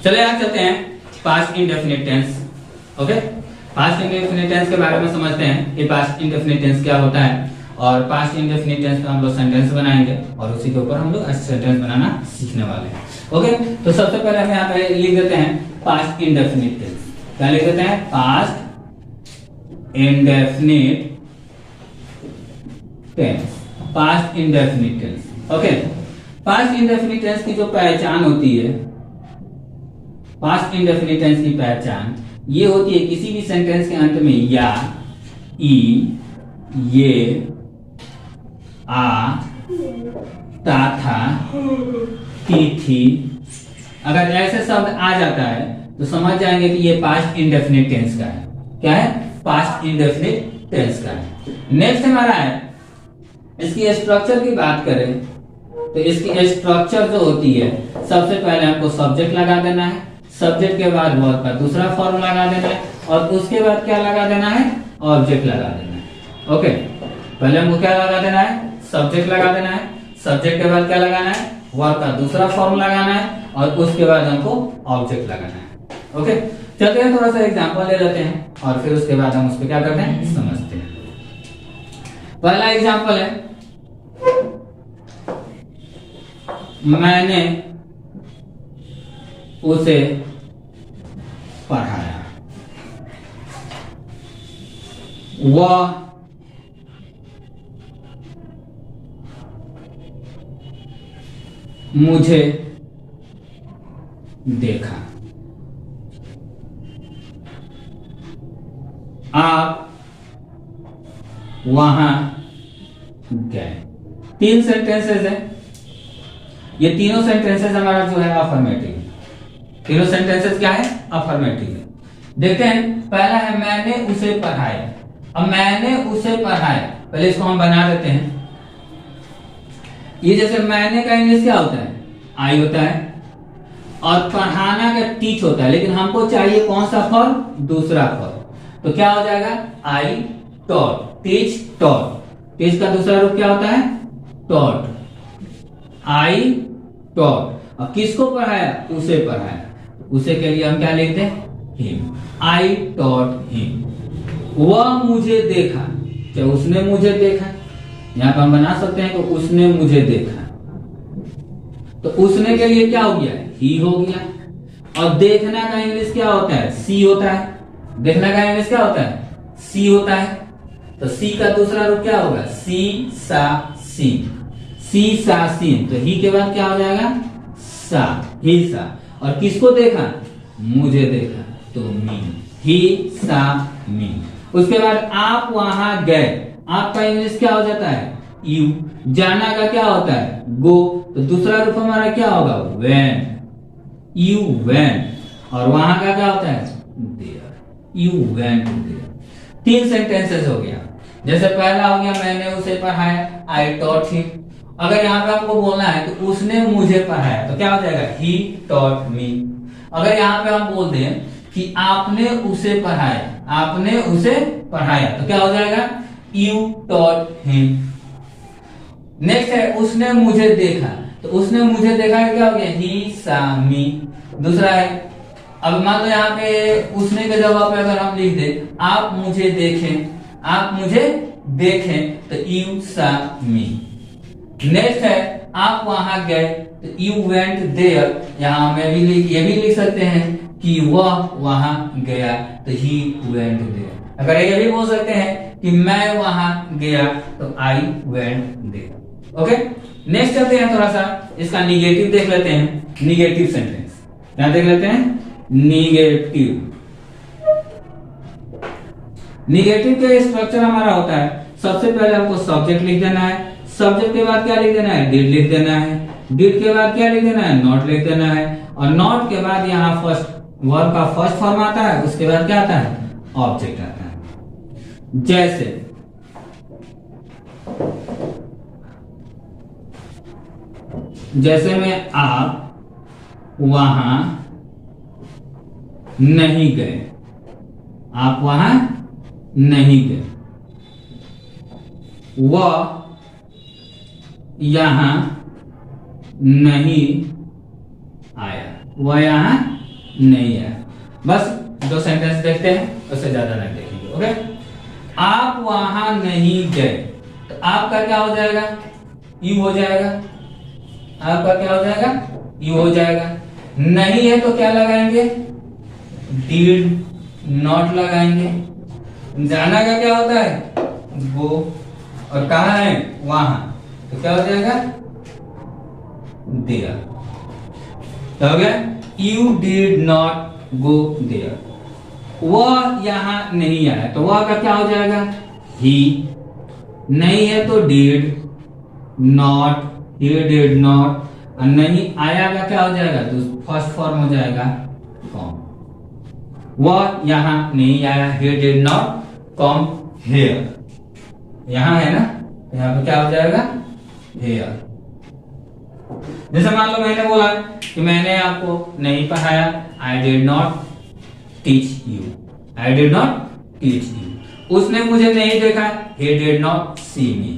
चले यहाँ चलते हैं past indefinite tense. Okay, past indefinite tense के बारे में समझते हैं कि पास्ट इंडेफिनिट टेंस क्या होता है, और पास्ट इंडेफिनिट टेंस में हम लोग सेंटेंस बनाएंगे और उसी के ऊपर हम लोग सेंटेंस बनाना सीखने वाले हैं। ओके, तो सबसे पहले हम यहाँ पे लिख देते हैं पास्ट इंडेफिनिट टेंस। क्या लिख देते हैं? Past indefinite tense. Past indefinite tense. Okay, past indefinite tense की जो पहचान होती है, पास्ट इंडेफिनिट टेंस की पहचान ये होती है किसी भी सेंटेंस के अंत में या, ई, ये, आ, ता था, ती थी, अगर ऐसे शब्द आ जाता है तो समझ जाएंगे कि ये पास्ट इंडेफिनिट टेंस का है। क्या है? पास्ट इंडेफिनिट टेंस का है। नेक्स्ट हमारा है, इसकी स्ट्रक्चर की बात करें तो इसकी स्ट्रक्चर जो होती है, सबसे पहले हमको सब्जेक्ट लगा देना है, सब्जेक्ट के बाद वर्ब का दूसरा फॉर्म लगा देना है, और उसके बाद क्या लगा देना है? ऑब्जेक्ट लगा देना है। ओके, पहले हमको क्या लगा देना है? सब्जेक्ट लगा देना है, सब्जेक्ट के बाद क्या लगाना है? वर्ब का दूसरा फॉर्म लगाना है, और उसके बाद हमको ऑब्जेक्ट लगाना है। ओके, चलते हैं थोड़ा सा एग्जांपल ले लेते हैं और फिर उसके बाद हम उस पर क्या करते हैं समझते हैं। पहला एग्जांपल है, मैंने उसे पढ़ाया, वह मुझे देखा, आप वहां गए। तीन सेंटेंसेस है, ये तीनों सेंटेंसेस हमारा जो है अफर्मेटिव। तीनों सेंटेंसेस क्या है? अफर्मेटिव है। देखते हैं, पहला है मैंने उसे पढ़ाया। अब मैंने उसे पढ़ाया, पहले इसको हम बना देते हैं। ये जैसे मैंने का इंग्लिश क्या होता है? आई होता है, और पढ़ाना का टीच होता है, लेकिन हमको चाहिए कौन सा फॉर्म? दूसरा फॉर्म। तो क्या हो जाएगा? I taught, teach taught. Teach का दूसरा रूप क्या होता है? टॉट। I taught. और किसको पढ़ाया? उसे पढ़ाया। उसे के लिए हम क्या लिखते हैं? हिम। I taught him. वह मुझे देखा, क्या उसने मुझे देखा? यहाँ पर हम बना सकते हैं कि उसने मुझे देखा। तो उसने के लिए क्या हो गया? ही हो गया। और देखना का इंग्लिश क्या होता है? सी होता है। देखना का इंग्लिश क्या होता है? सी होता है। तो सी का दूसरा रूप क्या होगा? सी सा सी। सी सा सी। तो ही के बाद क्या हो जाएगा? सा, ही सा। और किसको देखा? मुझे देखा, तो मी। ही सा मी। उसके बाद आप वहां गए, आपका इंग्लिश क्या हो जाता है? यू। जाना का क्या होता है? गो। तो दूसरा रूप हमारा क्या होगा? वेन। You when. और वहां का क्या होता है? देयर। You went there. तीन सेंटेंसेस हो गया। जैसे पहला हो गया मैंने उसे पढ़ाया, आई टॉट हिम। अगर यहाँ पे आपको बोलना है तो उसने मुझे पढ़ाया, तो क्या हो जाएगा? He taught me. अगर यहाँ पे हम बोल दें कि आपने उसे पढ़ाया, आपने उसे पढ़ाया, तो क्या हो जाएगा? You taught him. नेक्स्ट है उसने मुझे देखा, तो उसने मुझे देखा क्या हो गया? ही सा मी। दूसरा है, अब मान लो यहाँ पे उसने के जवाब पे अगर हम लिख दे आप मुझे देखें, आप मुझे देखें, तो यू सा मी। नेक्स्ट है आप वहां गए, तो यू वेंट देयर। यहाँ में भी ये भी लिख सकते हैं कि वह वहां गया, तो ही वेंट देयर। अगर ये भी बोल सकते हैं कि मैं वहां गया, तो I went there. Okay, next चलते हैं, थोड़ा सा इसका निगेटिव देख लेते हैं। निगेटिव सेंटेंस क्या देख लेते हैं? निगेटिव। निगेटिव का स्ट्रक्चर हमारा होता है, सबसे पहले हमको सब्जेक्ट लिख देना है, सब्जेक्ट के बाद क्या लिख देना है? डिड लिख देना है, डिड के बाद क्या लिख देना है? नॉट लिख देना है, और नॉट के बाद यहाँ फर्स्ट वर्ब का फर्स्ट फॉर्म आता है, उसके बाद क्या आता है? ऑब्जेक्ट आता है। जैसे में आप वहां नहीं गए, आप वहां नहीं गए। वह यहां नहीं आया, वह यहां नहीं आया। बस 2 सेंटेंस देखते हैं, उससे ज्यादा नहीं देखेंगे। ओके, आप वहां नहीं गए, तो आपका क्या हो जाएगा? यू हो जाएगा। आपका क्या हो जाएगा? यू हो जाएगा। नहीं है तो क्या लगाएंगे? डिड नॉट लगाएंगे। जाना का क्या होता है? गो। और कहा है? वहां, तो क्या हो जाएगा? देयर। तो हो गया, you did not go there. वह यहां नहीं आया, तो वह का क्या हो जाएगा? ही। नहीं है तो did not, he did not. और नहीं आया का क्या हो जाएगा? तो फर्स्ट फॉर्म हो जाएगा कम। वह यहां नहीं आया, he did not come here। यहां है ना, यहां पे क्या हो जाएगा? here। जैसे मान लो मैंने बोला कि मैंने आपको नहीं पढ़ाया, I did not teach you। I did not teach you। उसने मुझे नहीं देखा, he did not see me।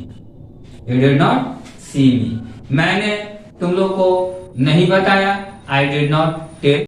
he did not see me। मैंने तुम लोग को नहीं बताया, I did not tell